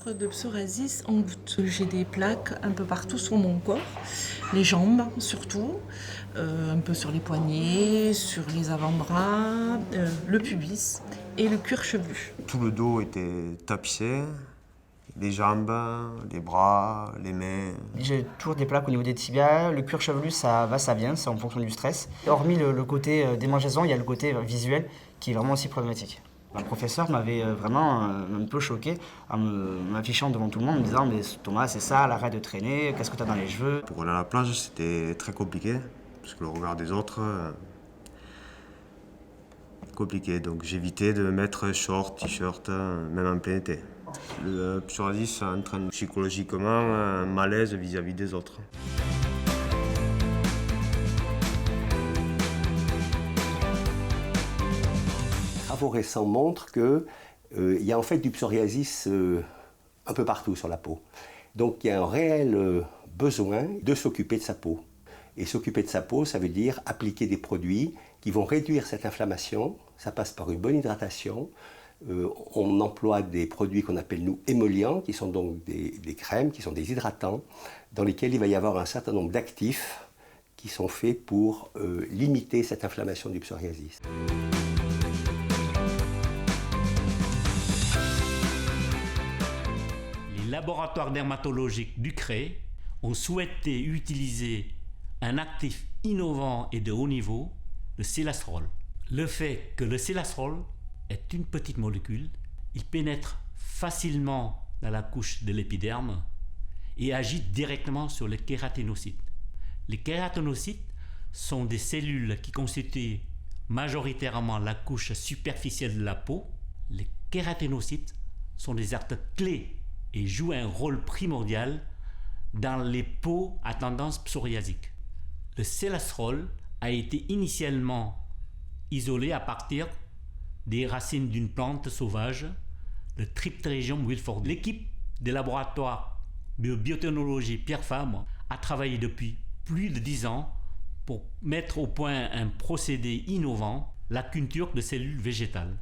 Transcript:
souffre de psoriasis en gouttes. J'ai des plaques un peu partout sur mon corps, les jambes surtout, un peu sur les poignets, sur les avant-bras, le pubis et le cuir chevelu. Tout le dos était tapissé, les jambes, les bras, les mains. J'ai toujours des plaques au niveau des tibias, le cuir chevelu ça va, ça vient, c'est en fonction du stress. Hormis le côté démangeaison, il y a le côté visuel qui est vraiment aussi problématique. Un professeur m'avait vraiment un peu choqué en m'affichant devant tout le monde, en me disant « Mais Thomas, c'est ça, arrête de traîner, qu'est-ce que tu as dans les cheveux ?» Pour aller à la plage, c'était très compliqué, parce que le regard des autres, compliqué. Donc j'évitais de mettre short, t-shirt, même en plein été. Le psoriasis entraîne psychologiquement un malaise vis-à-vis des autres. Travaux récents montrent qu'il y a en fait du psoriasis un peu partout sur la peau. Donc il y a un réel besoin de s'occuper de sa peau. Et s'occuper de sa peau, ça veut dire appliquer des produits qui vont réduire cette inflammation. Ça passe par une bonne hydratation. On emploie des produits qu'on appelle nous émollients, qui sont donc des crèmes, qui sont des hydratants, dans lesquels il va y avoir un certain nombre d'actifs qui sont faits pour limiter cette inflammation du psoriasis. Les laboratoires dermatologiques du CRE ont souhaité utiliser un actif innovant et de haut niveau, le sélastrol. Le fait que le sélastrol est une petite molécule, il pénètre facilement dans la couche de l'épiderme et agit directement sur les kératinocytes. Les kératinocytes sont des cellules qui constituent majoritairement la couche superficielle de la peau. Les kératinocytes sont des acteurs clés et jouent un rôle primordial dans les peaux à tendance psoriasique. Le sélastrol a été initialement isolé à partir des racines d'une plante sauvage, le Tripterigium wilford. L'équipe des laboratoires de biotechnologie Pierre Fabre a travaillé depuis plus de 10 ans pour mettre au point un procédé innovant, la culture de cellules végétales.